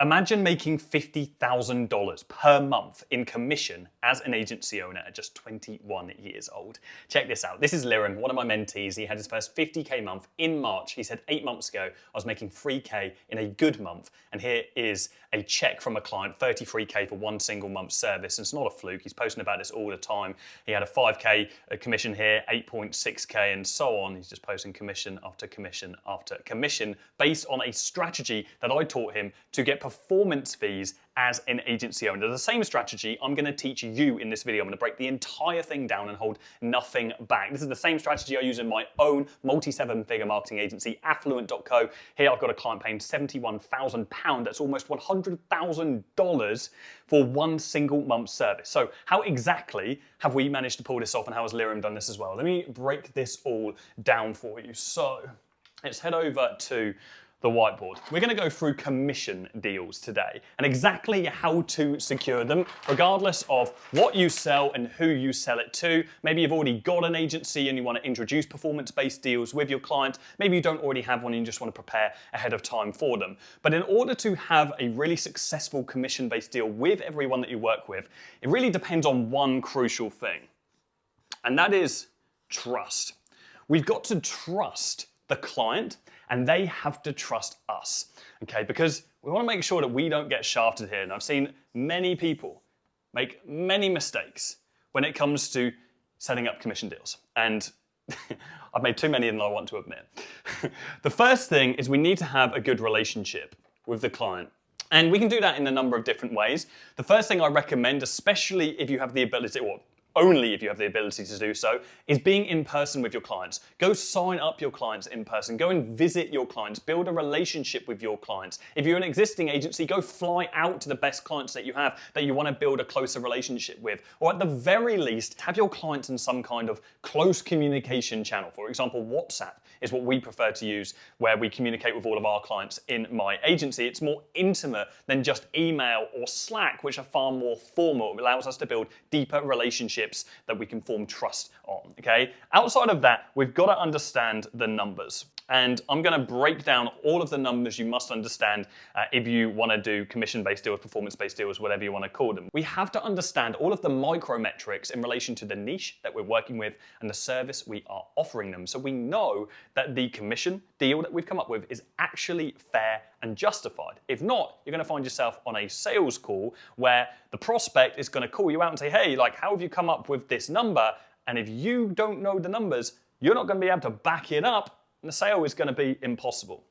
Imagine making $50,000 per month in commission as an agency owner at just 21 years old. Check this out. This is Liren, one of my mentees. He had his first 50K month in March. He said 8 months ago, I was making 3K in a good month. And here is a check from a client, 33K for one single month's service. And it's not a fluke. He's posting about this all the time. He had a 5K commission here, 8.6K and so on. He's just posting commission after commission after commission based on a strategy that I taught him to get performance fees as an agency owner. The same strategy I'm going to teach you in this video. I'm going to break the entire thing down and hold nothing back. This is the same strategy I use in my own multi-7-figure marketing agency, Affluent.co. Here I've got a client paying £71,000. That's almost $100,000 for one single month's service. So how exactly have we managed to pull this off, and how has Liren done this as well? Let me break this all down for you. So let's head over to the whiteboard. We're going to go through commission deals today and exactly how to secure them, regardless of what you sell and who you sell it to. Maybe you've already got an agency and you want to introduce performance-based deals with your clients. Maybe you don't already have one and you just want to prepare ahead of time for them. But in order to have a really successful commission-based deal with everyone that you work with, it really depends on one crucial thing, and that is trust. We've got to trust the client, and they have to trust us, okay? Because we want to make sure that we don't get shafted here. And I've seen many people make many mistakes when it comes to setting up commission deals. And I've made too many than I want to admit. The first thing is we need to have a good relationship with the client. And we can do that in a number of different ways. The first thing I recommend, especially if you have the ability, or only if you have the ability to do so, is being in person with your clients. Go sign up your clients in person. Go and visit your clients. Build a relationship with your clients. If you're an existing agency, go fly out to the best clients that you have that you want to build a closer relationship with. Or at the very least, have your clients in some kind of close communication channel. For example, WhatsApp is what we prefer to use, where we communicate with all of our clients in my agency. It's more intimate than just email or Slack, which are far more formal. It allows us to build deeper relationships that we can form trust on, okay? Outside of that, we've got to understand the numbers. And I'm going to break down all of the numbers you must understand if you want to do commission-based deals, performance-based deals, whatever you want to call them. We have to understand all of the micrometrics in relation to the niche that we're working with and the service we are offering them. So we know that the commission deal that we've come up with is actually fair and justified. If not, you're going to find yourself on a sales call where the prospect is going to call you out and say, hey, like, how have you come up with this number? And if you don't know the numbers, you're not going to be able to back it up, and the sale is going to be impossible.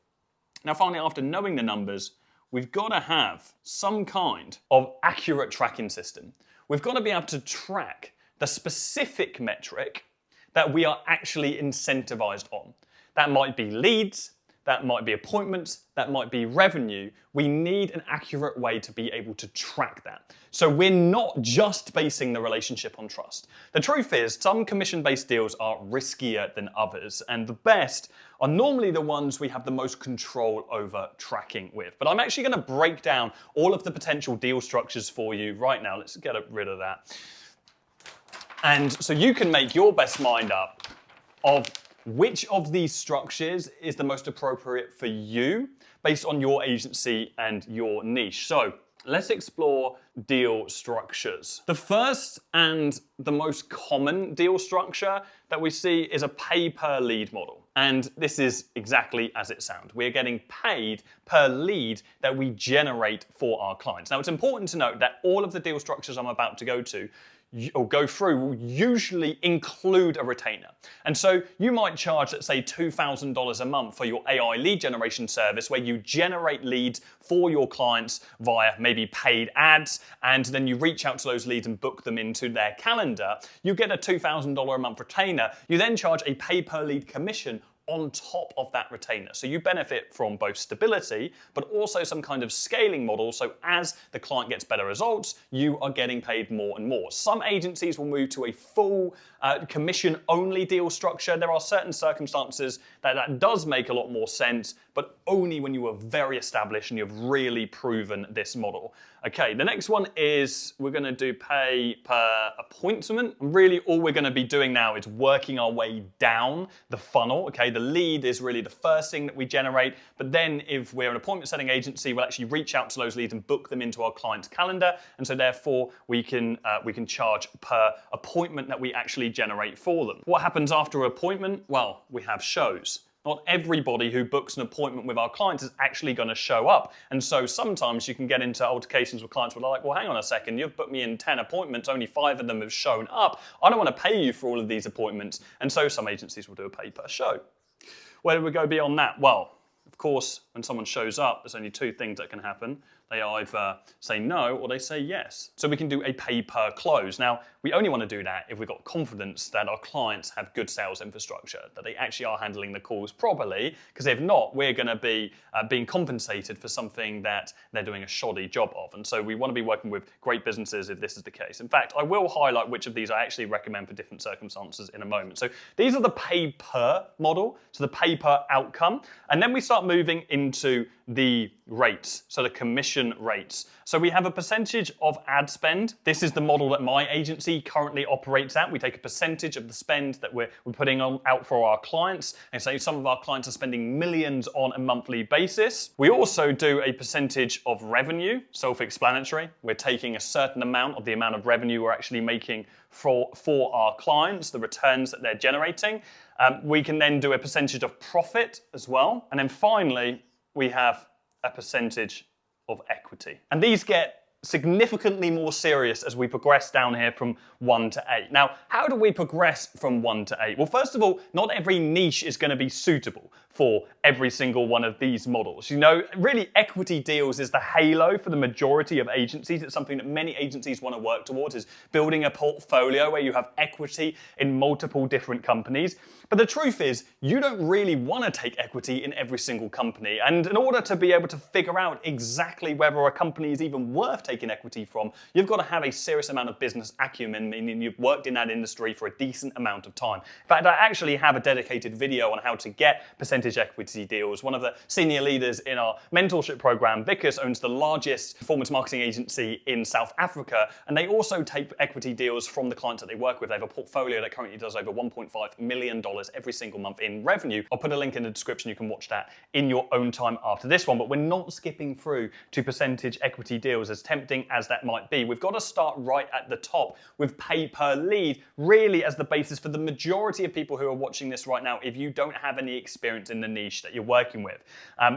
Now, finally, after knowing the numbers, we've got to have some kind of accurate tracking system. We've got to be able to track the specific metric that we are actually incentivized on. That might be leads, that might be appointments, that might be revenue. We need an accurate way to be able to track that. So we're not just basing the relationship on trust. The truth is, some commission-based deals are riskier than others, and the best are normally the ones we have the most control over tracking with. But I'm actually going to break down all of the potential deal structures for you right now. Let's get rid of that. And so you can make your best mind up of which of these structures is the most appropriate for you based on your agency and your niche. So let's explore deal structures. The first and the most common deal structure that we see is a pay per lead model. And this is exactly as it sounds. We're getting paid per lead that we generate for our clients. Now, it's important to note that all of the deal structures I'm about to go through will usually include a retainer. And so you might charge, let's say, $2,000 a month for your AI lead generation service, where you generate leads for your clients via maybe paid ads, and then you reach out to those leads and book them into their calendar. You get a $2,000 a month retainer. You then charge a pay per lead commission on top of that retainer. So you benefit from both stability, but also some kind of scaling model. So as the client gets better results, you are getting paid more and more. Some agencies will move to a full commission-only deal structure. There are certain circumstances that does make a lot more sense, but only when you are very established and you've really proven this model. Okay, the next one is we're going to do pay per appointment. Really, all we're going to be doing now is working our way down the funnel, okay, the the lead is really the first thing that we generate. But then if we're an appointment setting agency, we'll actually reach out to those leads and book them into our client's calendar. And so therefore we can charge per appointment that we actually generate for them. What happens after an appointment? Well, we have shows. Not everybody who books an appointment with our clients is actually going to show up. And so sometimes you can get into altercations with clients where they're like, well, hang on a second, you've booked me in 10 appointments, only 5 of them have shown up. I don't want to pay you for all of these appointments. And so some agencies will do a pay per show. Where do we go beyond that? Well, of course, when someone shows up, there's only 2 things that can happen. They either say no or they say yes. So we can do a pay per close. Now, we only want to do that if we've got confidence that our clients have good sales infrastructure, that they actually are handling the calls properly, because if not, we're going to be being compensated for something that they're doing a shoddy job of. And so we want to be working with great businesses if this is the case. In fact, I will highlight which of these I actually recommend for different circumstances in a moment. So these are the pay per model, so the pay per outcome. And then we start moving into the rates, so the commission rates. So we have a percentage of ad spend. This is the model that my agency currently operates at. We take a percentage of the spend that we're putting out for our clients. And so some of our clients are spending millions on a monthly basis. We also do a percentage of revenue, self-explanatory. We're taking a certain amount of the amount of revenue we're actually making for our clients, the returns that they're generating. We can then do a percentage of profit as well. And then finally, we have a percentage of equity. And these get significantly more serious as we progress down here from 1 to 8. Now, how do we progress from 1 to 8? Well, first of all, not every niche is going to be suitable for every single one of these models. You know, really equity deals is the halo for the majority of agencies. It's something that many agencies want to work towards, is building a portfolio where you have equity in multiple different companies. But the truth is, you don't really want to take equity in every single company. And in order to be able to figure out exactly whether a company is even worth taking equity from, you've got to have a serious amount of business acumen, meaning you've worked in that industry for a decent amount of time. In fact, I actually have a dedicated video on how to get percentage equity deals. One of the senior leaders in our mentorship program, Vickers, owns the largest performance marketing agency in South Africa, and they also take equity deals from the clients that they work with. They have a portfolio that currently does over $1.5 million every single month in revenue. I'll put a link in the description. You can watch that in your own time after this one, but we're not skipping through to percentage equity deals, as tempting as that might be. We've got to start right at the top with pay per lead, really as the basis for the majority of people who are watching this right now if you don't have any experience in the niche that you're working with.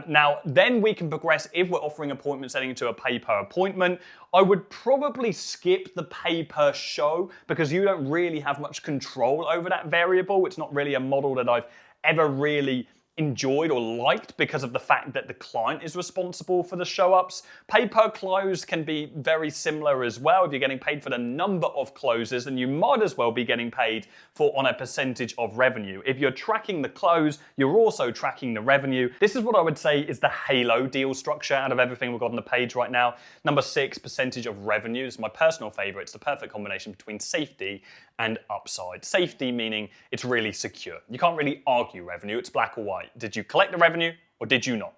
Now, then we can progress if we're offering appointment setting to a pay per appointment. I would probably skip the pay per show because you don't really have much control over that variable. It's not really a model that I've ever really enjoyed or liked because of the fact that the client is responsible for the show ups. Pay per close can be very similar as well. If you're getting paid for the number of closes, then you might as well be getting paid on a percentage of revenue. If you're tracking the close, you're also tracking the revenue. This is what I would say is the halo deal structure out of everything we've got on the page right now. Number 6, percentage of revenue. This is my personal favorite. It's the perfect combination between safety and upside. Safety meaning it's really secure. You can't really argue revenue. It's black or white. Did you collect the revenue or did you not?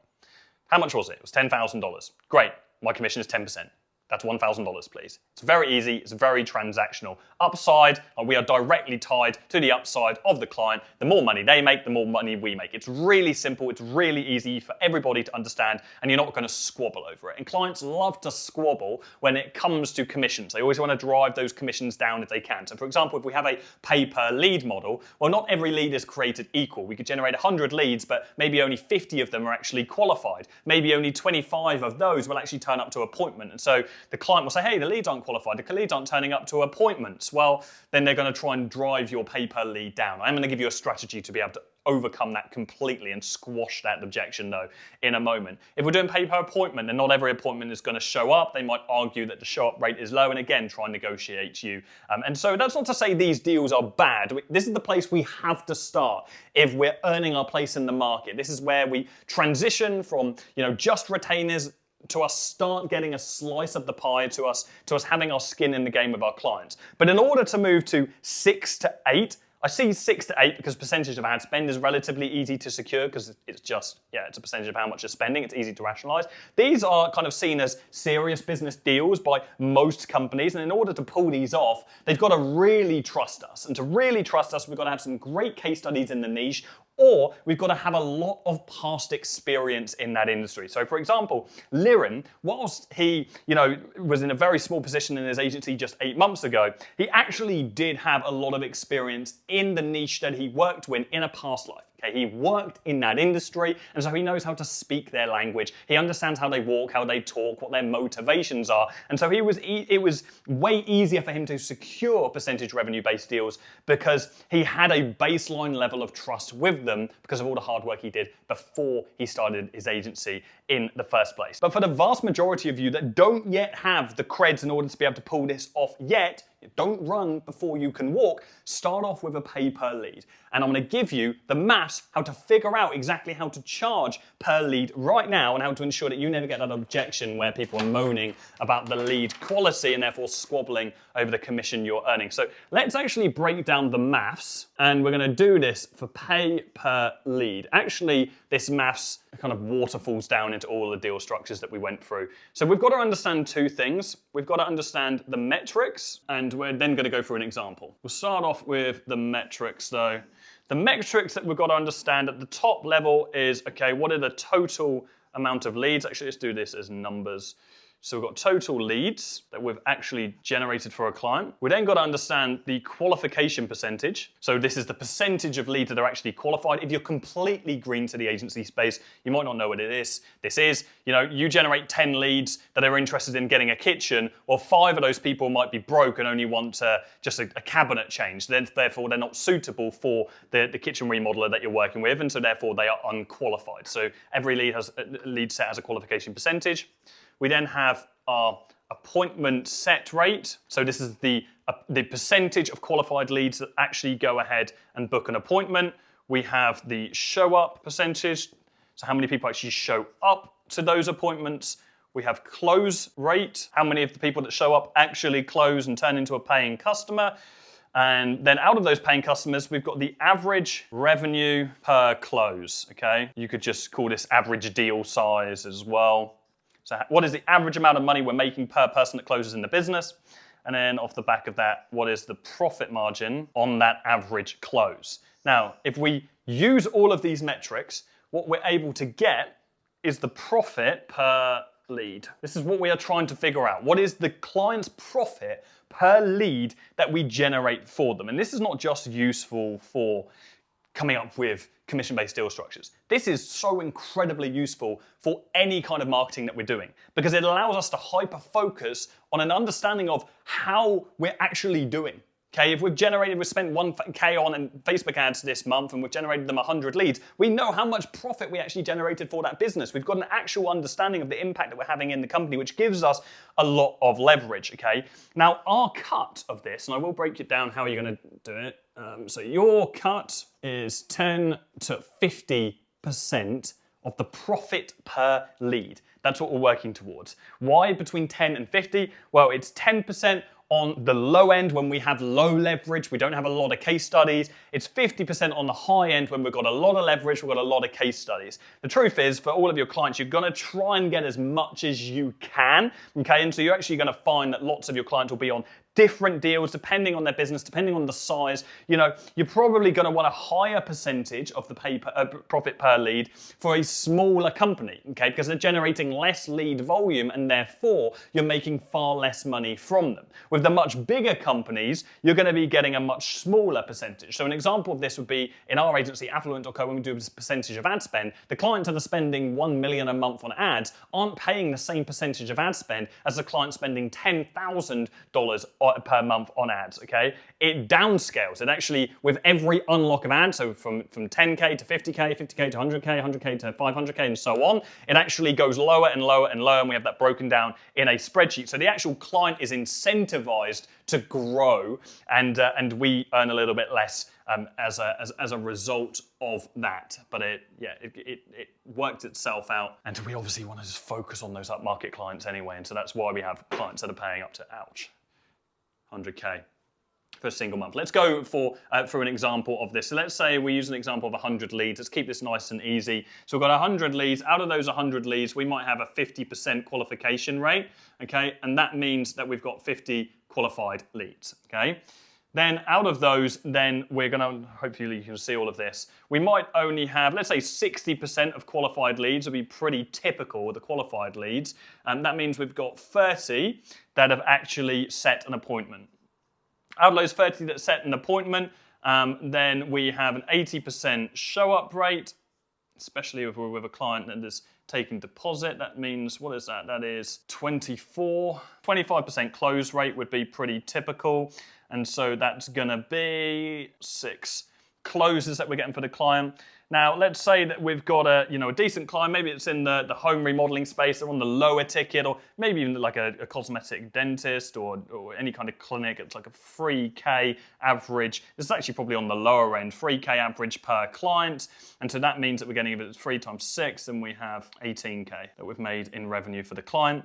How much was it? It was $10,000. Great. My commission is 10%. That's $1,000, please. It's very easy. It's very transactional. Upside, we are directly tied to the upside of the client. The more money they make, the more money we make. It's really simple. It's really easy for everybody to understand, and you're not going to squabble over it. And clients love to squabble when it comes to commissions. They always want to drive those commissions down if they can. So for example, if we have a pay per lead model, well, not every lead is created equal. We could generate 100 leads, but maybe only 50 of them are actually qualified. Maybe only 25 of those will actually turn up to appointment. And so the client will say, hey, the leads aren't qualified, the leads aren't turning up to appointments. Well, then they're going to try and drive your pay per lead down. I'm going to give you a strategy to be able to overcome that completely and squash that objection though in a moment. If we're doing pay per appointment, then not every appointment is going to show up. They might argue that the show up rate is low and again try and negotiate you. And so that's not to say these deals are bad. This is the place we have to start if we're earning our place in the market. This is where we transition from just retainers to us start getting a slice of the pie, to us having our skin in the game with our clients. But in order to move to 6 to 8, I see 6 to 8 because percentage of ad spend is relatively easy to secure because it's just, it's a percentage of how much you're spending. It's easy to rationalize. These are kind of seen as serious business deals by most companies. And in order to pull these off, they've got to really trust us. And to really trust us, we've got to have some great case studies in the niche, or we've got to have a lot of past experience in that industry. So for example, Liren, whilst he, was in a very small position in his agency just 8 months ago, he actually did have a lot of experience in the niche that he worked in a past life. Okay, he worked in that industry, and so he knows how to speak their language. He understands how they walk, how they talk, what their motivations are, and so it was way easier for him to secure percentage revenue-based deals because he had a baseline level of trust with them because of all the hard work he did before he started his agency in the first place. But for the vast majority of you that don't yet have the creds in order to be able to pull this off yet, don't run before you can walk. Start off with a pay per lead. And I'm going to give you the maths, how to figure out exactly how to charge per lead right now and how to ensure that you never get that objection where people are moaning about the lead quality and therefore squabbling over the commission you're earning. So let's actually break down the maths, and we're going to do this for pay per lead. Actually, this maths kind of waterfalls down into all the deal structures that we went through. So we've got to understand two things. We've got to understand the metrics, and we're then going to go through an example. We'll start off with the metrics though. The metrics that we've got to understand at the top level is, okay, what are the total amount of leads? Actually, let's do this as numbers. So we've got total leads that we've actually generated for a client. We then got to understand the qualification percentage. So this is the percentage of leads that are actually qualified. If you're completely green to the agency space, you might not know what it is. This is, you generate 10 leads that are interested in getting a kitchen, or 5 of those people might be broke and only want just a cabinet change. Therefore, they're not suitable for the kitchen remodeler that you're working with, and so therefore they are unqualified. So every lead set has a qualification percentage. We then have our appointment set rate. So this is the percentage of qualified leads that actually go ahead and book an appointment. We have the show up percentage. So how many people actually show up to those appointments. We have close rate. How many of the people that show up actually close and turn into a paying customer. And then out of those paying customers, we've got the average revenue per close, okay? You could just call this average deal size as well. So what is the average amount of money we're making per person that closes in the business? And then off the back of that, what is the profit margin on that average close? Now, if we use all of these metrics, what we're able to get is the profit per lead. This is what we are trying to figure out. What is the client's profit per lead that we generate for them? And this is not just useful for coming up with commission-based deal structures. This is so incredibly useful for any kind of marketing that we're doing because it allows us to hyper-focus on an understanding of how we're actually doing. Okay, if we've spent 1K on Facebook ads this month and we've generated them 100 leads, we know how much profit we actually generated for that business. We've got an actual understanding of the impact that we're having in the company, which gives us a lot of leverage, okay? Now, our cut of this, and I will break it down how you're gonna do it. So your cut is 10 to 50% of the profit per lead. That's what we're working towards. Why between 10 and 50? Well, it's 10% on the low end when we have low leverage, we don't have a lot of case studies. It's 50% on the high end when we've got a lot of leverage, we've got a lot of case studies. The truth is, for all of your clients, you're gonna try and get as much as you can, okay? And so you're actually gonna find that lots of your clients will be on different deals depending on their business, depending on the size. You're probably going to want a higher percentage of the profit per lead for a smaller company, okay? Because they're generating less lead volume and therefore you're making far less money from them. With the much bigger companies, you're going to be getting a much smaller percentage. So an example of this would be in our agency, Affluent.co, when we do this percentage of ad spend, the clients that are spending $1 million a month on ads aren't paying the same percentage of ad spend as the client spending $10,000 per month on ads, okay? It downscales. It actually, with every unlock of ads, so from 10K to 50K, 50K to 100K, 100K to 500K, and so on, it actually goes lower and lower and lower, and we have that broken down in a spreadsheet. So the actual client is incentivized to grow, and we earn a little bit less as a result of that. But it worked itself out, and we obviously want to just focus on those upmarket clients anyway, and so that's why we have clients that are paying up to, 100K for a single month. Let's go through an example of this. So let's say we use an example of 100 leads. Let's keep this nice and easy. So we've got 100 leads. Out of those 100 leads, we might have a 50% qualification rate, okay? And that means that we've got 50 qualified leads, okay? Then out of those, then we're gonna, hopefully you can see all of this, we might only have, let's say 60% of qualified leads would be pretty typical with the qualified leads. And that means we've got 30 that have actually set an appointment. Out of those 30 that set an appointment, then we have an 80% show up rate, especially if we're with a client that is taking deposit. That means, what is that? That is 25% close rate would be pretty typical. And so that's gonna be 6 closes that we're getting for the client. Now, let's say that we've got a decent client, maybe it's in the home remodeling space, they're on the lower ticket, or maybe even like a cosmetic dentist or any kind of clinic. It's like a 3K average. This is actually probably on the lower end, 3K average per client. And so that means that we're getting, if it's 3 times 6, then we have 18K that we've made in revenue for the client.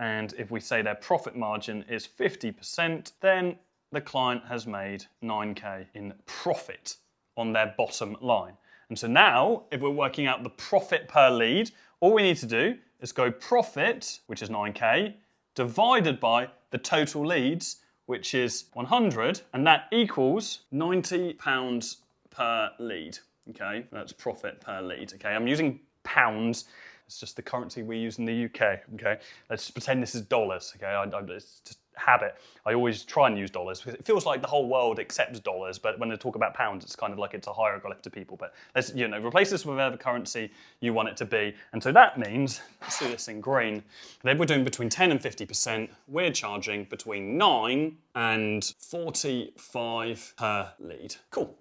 And if we say their profit margin is 50%, then the client has made 9K in profit on their bottom line. And so now, if we're working out the profit per lead, all we need to do is go profit, which is 9K, divided by the total leads, which is 100, and that equals £90 per lead. Okay, that's profit per lead. Okay, I'm using pounds. It's just the currency we use in the UK. Okay, let's pretend this is dollars. Okay, it's just habit. I always try and use dollars because it feels like the whole world accepts dollars, but when they talk about pounds, it's kind of like it's a hieroglyph to people. But let's replace this with whatever currency you want it to be. And so that means, let's do this in green. Then we're doing between 10 and 50%. We're charging between 9 and 45 per lead. Cool.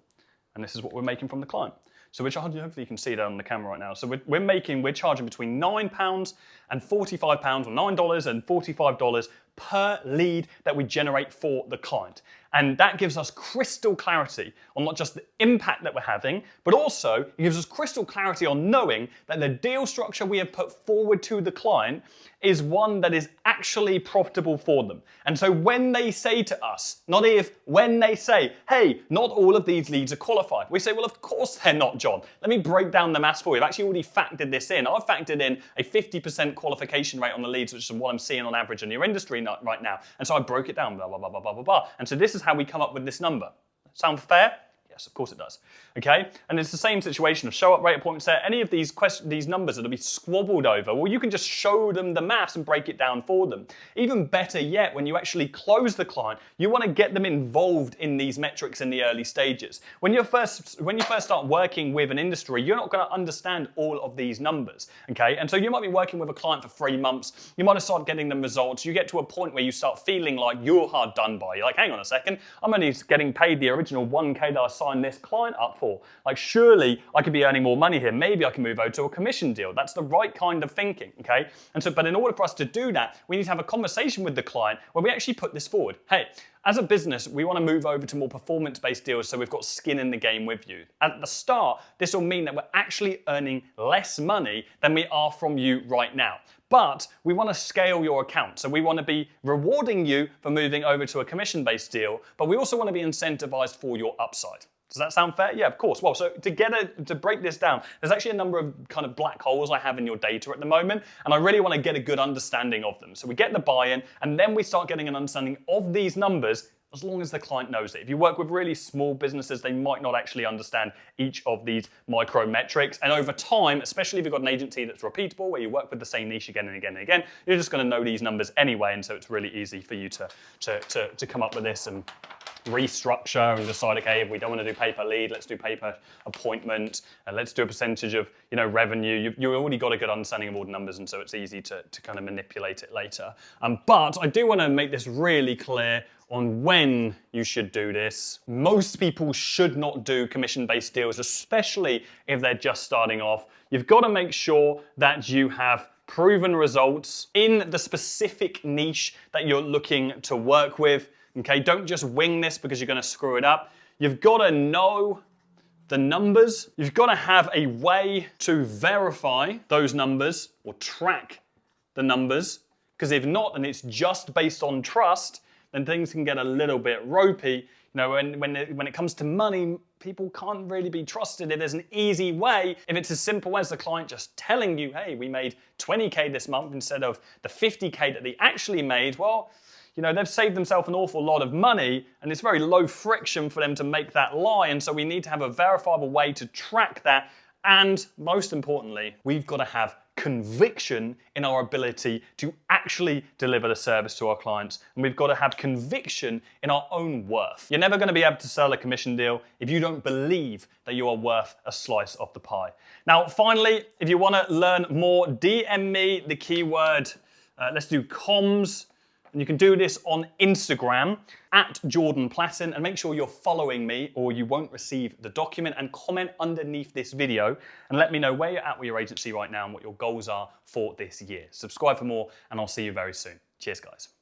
And this is what we're making from the client. So we're charging, hopefully you can see that on the camera right now. So we're charging between £9 and £45, or $9 and $45 per lead that we generate for the client. And that gives us crystal clarity on not just the impact that we're having, but also it gives us crystal clarity on knowing that the deal structure we have put forward to the client is one that is actually profitable for them. And so when they say to us, not if, when they say, hey, not all of these leads are qualified, we say, well, of course they're not, John. Let me break down the maths for you. I've actually already factored this in. I've factored in a 50% qualification rate on the leads, which is what I'm seeing on average in your industry right now. And so I broke it down, blah, blah, blah, blah, blah, blah, blah. And so this is how we come up with this number. Sound fair? Yes, of course it does. Okay, and it's the same situation of show up rate, appointment set, any of these numbers that'll be squabbled over, well, you can just show them the maths and break it down for them. Even better yet, when you actually close the client, you want to get them involved in these metrics in the early stages. When you first start working with an industry, you're not going to understand all of these numbers. Okay, and so you might be working with a client for 3 months, you might have started getting them results, you get to a point where you start feeling like you're hard done by. You're like, hang on a second, I'm only getting paid the original 1K that I signed this client up for. Like, surely I could be earning more money here. Maybe I can move over to a commission deal. That's the right kind of thinking, okay? And so, but in order for us to do that, we need to have a conversation with the client where we actually put this forward. Hey, as a business, we want to move over to more performance-based deals so we've got skin in the game with you. At the start, this will mean that we're actually earning less money than we are from you right now. But we want to scale your account. So we want to be rewarding you for moving over to a commission-based deal, but we also want to be incentivized for your upside. Does that sound fair? Yeah, of course. Well, so to break this down, there's actually a number of kind of black holes I have in your data at the moment, and I really want to get a good understanding of them. So we get the buy-in, and then we start getting an understanding of these numbers as long as the client knows it. If you work with really small businesses, they might not actually understand each of these micro metrics. And over time, especially if you've got an agency that's repeatable, where you work with the same niche again and again and again, you're just going to know these numbers anyway, and so it's really easy for you to come up with this and restructure and decide, okay, if we don't want to do pay per lead, let's do pay per appointment, and let's do a percentage of revenue. You've already got a good understanding of all the numbers, and so it's easy to kind of manipulate it later. But I do want to make this really clear on when you should do this. Most people should not do commission-based deals, especially if they're just starting off. You've got to make sure that you have proven results in the specific niche that you're looking to work with. Okay, don't just wing this because you're going to screw it up. You've got to know the numbers. You've got to have a way to verify those numbers or track the numbers, because if not, and it's just based on trust, then things can get a little bit ropey. When it comes to money, people can't really be trusted. If there's an easy way, if it's as simple as the client just telling you, hey, we made 20K this month instead of the 50K that they actually made, well, you know, they've saved themselves an awful lot of money, and it's very low friction for them to make that lie. And so we need to have a verifiable way to track that. And most importantly, we've got to have conviction in our ability to actually deliver the service to our clients. And we've got to have conviction in our own worth. You're never going to be able to sell a commission deal if you don't believe that you are worth a slice of the pie. Now, finally, if you want to learn more, DM me the keyword, let's do comms. And you can do this on Instagram at Jordan Platten, and make sure you're following me or you won't receive the document, and comment underneath this video and let me know where you're at with your agency right now and what your goals are for this year. Subscribe for more, and I'll see you very soon. Cheers, guys.